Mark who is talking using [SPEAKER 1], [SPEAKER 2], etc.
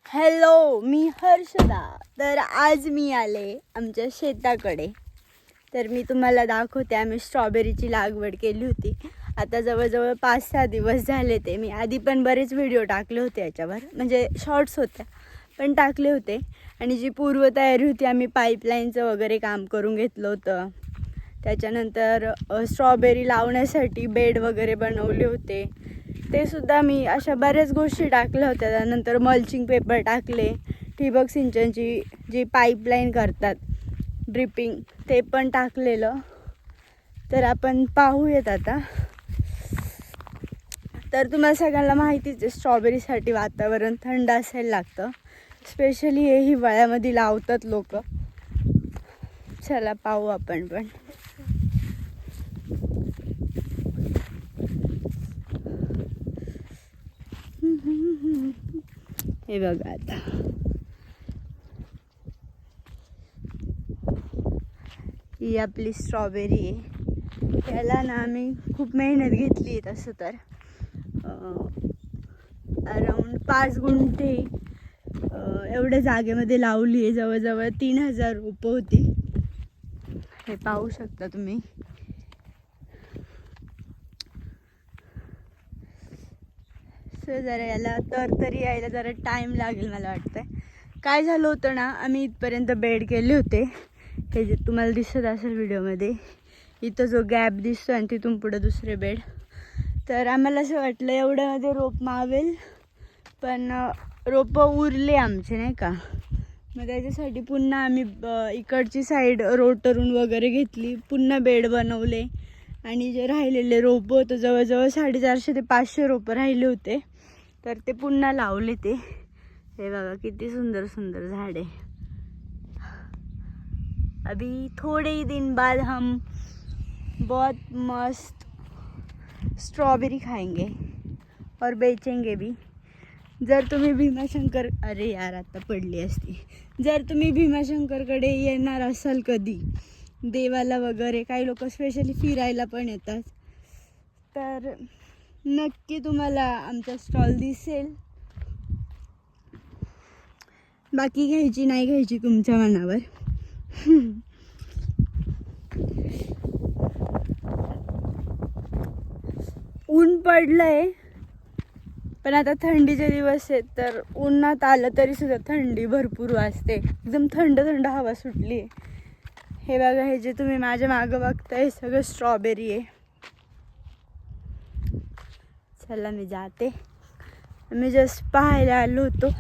[SPEAKER 1] Hello, मी हर्षदा. तर आज मी आले आमच्या शेताकडे. तर मी तुम्हाला दाखवते, आम्ही स्ट्रॉबेरीची लागवड केली होती. आता जवळजवळ 5-6 दिवस झाले. ते मी आधी पण बरेच व्हिडिओ टाकले होते याच्यावर, म्हणजे शॉर्ट्स होत्या पण टाकले होते. आणि जी पूर्वतयारी होती, आम्ही पाईपलाईनचं वगैरे काम करून घेतलं होतं. त्याच्यानंतर स्ट्रॉबेरी लावण्यासाठी बेड वगैरे बनवले होते, ते सुद्धा मी अशा बऱ्याच गोष्टी टाकल्या होत्या. त्यानंतर मल्चिंग पेपर टाकले, ठिबक सिंचनची जी पाईपलाईन करतात ड्रिपिंग, ते पण टाकलेलं. तर आपण पाहूयात आता. तर तुम्हाला सगळ्यांना माहितीच आहे, स्ट्रॉबेरीसाठी वातावरण थंड असायला लागतं. स्पेशली हे हिवाळ्यामध्ये लावतात लोक. चला पाहू आपण पण. हे बघा आता, ही आपली स्ट्रॉबेरी आहे. याला ना आम्ही खूप मेहनत घेतली आहे. तसं तर अराऊंड 5 गुंठे एवढ्या जागेमध्ये लावली आहे. जवळजवळ 3000 रोपं होती. हे पाहू शकता तुम्ही. सो जरा याला तरी यायला जरा टाईम लागेल मला वाटतंय. काय झालं होतं ना, आम्ही इथपर्यंत बेड केले होते. हे जे तुम्हाला दिसत असेल व्हिडिओमध्ये, इथं जो गॅप दिसतो आणि तिथून पुढे दुसरे बेड. तर आम्हाला असं वाटलं एवढ्यामध्ये रोप मावेल, पण रोपं उरले आमचे, नाही का. मग त्याच्यासाठी पुन्हा आम्ही इकडची साईड रोटरून वगैरे घेतली, पुन्हा बेड बनवले. आणि जे राहिलेले रोपं होतं, जवळजवळ 450 ते 500 रोपं राहिले होते, तर ते पुन्हा लावले. ते हे बघा किती सुंदर सुंदर झाडे. अभी थोड़े ही दिन बाद हम बहुत मस्त स्ट्रॉबेरी खाएंगे और बेचेंगे भी. जर तुम्ही भीमाशंकर, अरे यार आता पडली असती. जर तुम्ही भीमाशंकरकडे येणार असाल कधी देवाला वगैरे, काही लोक स्पेशली फिरायला पण येतात, तर नक्की तुम्हाला आमचा स्टॉल दिसेल. बाकी घ्यायची नाही घ्यायची तुमच्या मनावर. ऊन पडलंय, पण आता थंडीचे दिवस आहेत, तर उन्हात आलं तरी सुद्धा थंडी भरपूर वाजते. एकदम थंड थंड हवा सुटली आहे. हे बघा, हे जे तुम्ही माझ्या मागं बघताय सगळं स्ट्रॉबेरी आहे. चला मी जाते. मी जस्ट पाहायला आलो होतो.